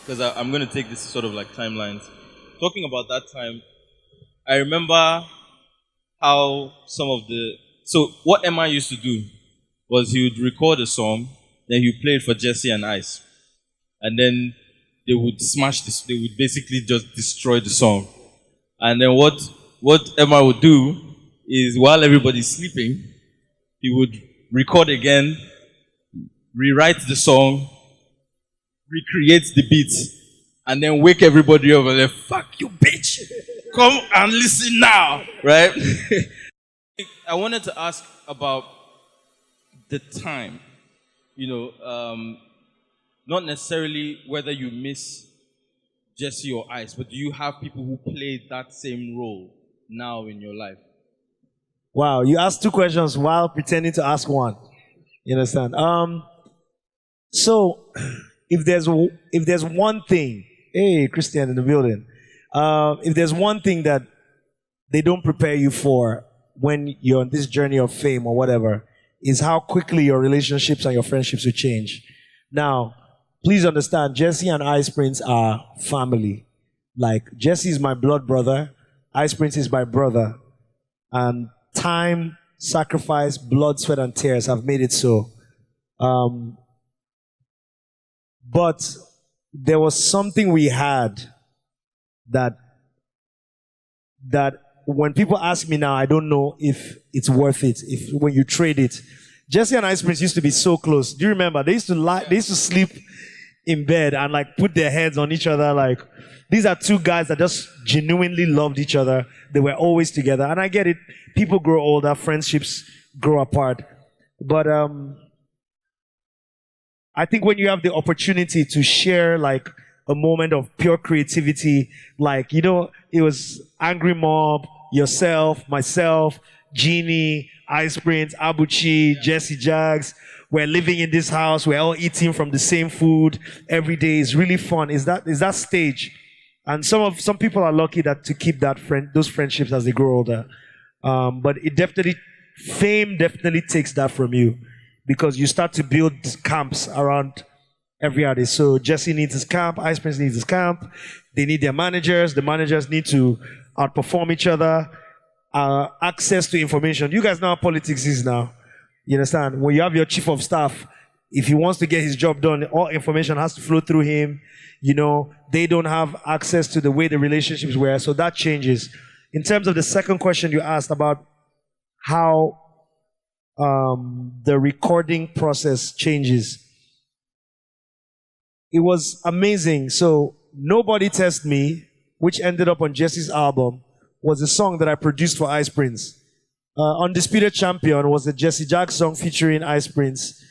because I'm going to take this sort of like timelines. Talking about that time, I remember how some of the so what Emma used to do was he would record a song, then he would play it for Jesse and Ice, and then they would smash this. They would basically just destroy the song, and then what Emma would do is while everybody's sleeping, he would record again, rewrite the song, recreate the beat, and then wake everybody up and then fuck you, bitch. Come and listen now, right? I wanted to ask about the time. Not necessarily whether you miss Jesse or Ice, but do you have people who played that same role now in your life? Wow, you asked two questions while pretending to ask one. You understand? So if there's one thing, hey, Christian in the building, if there's one thing that they don't prepare you for when you're on this journey of fame or whatever, is how quickly your relationships and your friendships will change. Now, please understand, Jesse and Ice Prince are family. Like, Jesse is my blood brother, Ice Prince is my brother, and time, sacrifice, blood, sweat, and tears have made it so. But there was something we had that when people ask me now, I don't know if it's worth it. If when you trade it, Jesse and Ice Prince used to be so close. Do you remember? They used to sleep in bed and like put their heads on each other. Like, these are two guys that just genuinely loved each other. They were always together. And I get it. People grow older, friendships grow apart. But I think when you have the opportunity to share like a moment of pure creativity, like, it was Angry Mob, yourself, myself, Genie, Ice Prince, Abuchi, Jesse Jags. We're living in this house. We're all eating from the same food every day. It's really fun. Is that stage? And some people are lucky to keep those friendships as they grow older. But fame definitely takes that from you, because you start to build camps around every artist. So Jesse needs his camp, Ice Prince needs his camp. They need their managers. The managers need to outperform each other. Access to information. You guys know how politics is now. You understand? When you have your chief of staff, if he wants to get his job done, all information has to flow through him. They don't have access to the way the relationships were. So that changes. In terms of the second question you asked about how the recording process changes, it was amazing. So Nobody Test Me, which ended up on Jesse's album, was a song that I produced for Ice Prince. Undisputed Champion was a Jesse Jack song featuring Ice Prince.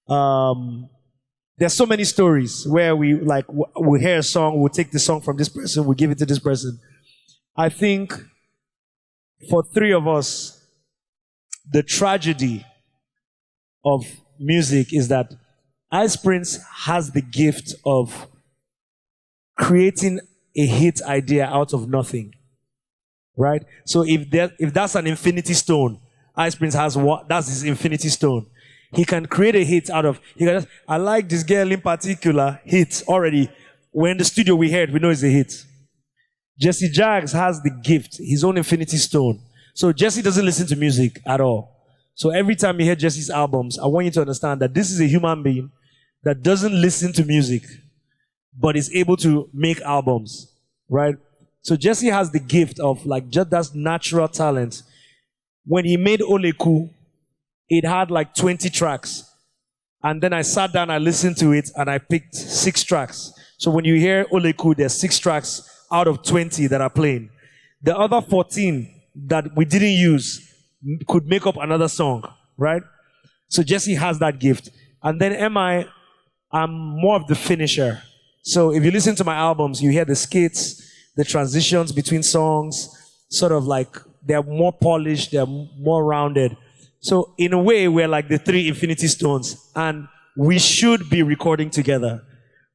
There's so many stories where we hear a song, we'll take the song from this person, we'll give it to this person. I think for three of us, the tragedy of music is that Ice Prince has the gift of creating a hit idea out of nothing. Right? So if that's an infinity stone, Ice Prince has that's his infinity stone. He can create a hit out of, I like this girl in particular, hit already. We're in the studio, we know it's a hit. Jesse Jags has the gift, his own infinity stone. So Jesse doesn't listen to music at all. So every time you hear Jesse's albums, I want you to understand that this is a human being that doesn't listen to music, but is able to make albums, right? So Jesse has the gift of just that natural talent. When he made Oleku, it had 20 tracks. And then I sat down, I listened to it, and I picked 6 tracks. So when you hear Oleku, there's 6 tracks out of 20 that are playing. The other 14 that we didn't use could make up another song, right? So Jesse has that gift. And then I'm more of the finisher. So if you listen to my albums, you hear the skits, the transitions between songs, sort of they're more polished, they're more rounded. So in a way, we're like the 3 Infinity Stones, and we should be recording together.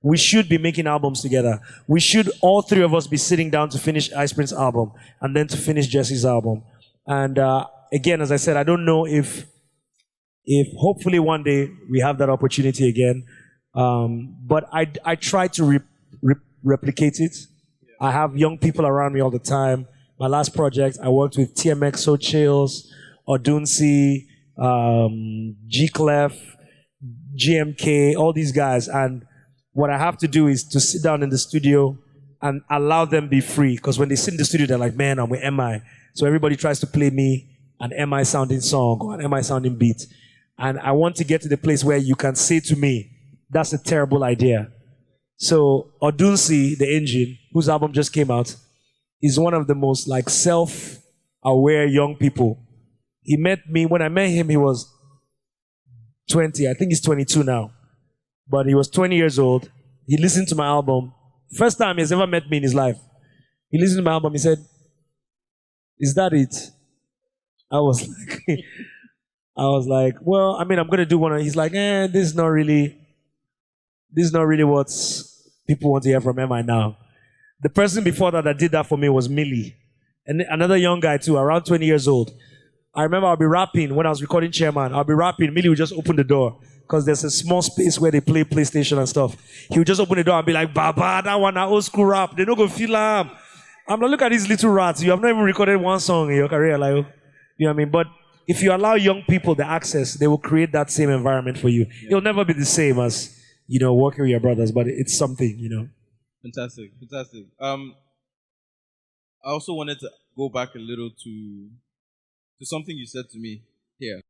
We should be making albums together. We should, all 3 of us, be sitting down to finish Ice Prince's album, and then to finish Jesse's album. And again, as I said, I don't know if hopefully one day we have that opportunity again. But I try to replicate it. I have young people around me all the time. My last project, I worked with TMX, So Chills, Odunsi, G-Clef, GMK, all these guys. And what I have to do is to sit down in the studio and allow them be free. Because when they sit in the studio, they're like, man, I'm with MI. So everybody tries to play me an MI sounding song or an MI sounding beat. And I want to get to the place where you can say to me, that's a terrible idea. So Odunsi, the engine, whose album just came out, is one of the most like self-aware young people. He met me, when I met him, he was 20. I think he's 22 now. But he was 20 years old. He listened to my album. First time he's ever met me in his life. He listened to my album. He said, is that it? I was like, well, I mean, I'm going to do one. He's like, this is not really what people want to hear from MI now. The person before that did that for me was Millie. And another young guy too, around 20 years old. I remember I'll be rapping when I was recording Chairman. I'll be rapping. Millie would just open the door because there's a small space where they play PlayStation and stuff. He would just open the door and be like, Baba, that one, that old school rap. They don't go feel I'm like, look at these little rats. You have not even recorded one song in your career. Like, you know what I mean? But if you allow young people the access, they will create that same environment for you. Yeah. It'll never be the same as, working with your brothers, but it's something. Fantastic. I also wanted to go back a little to something you said to me here.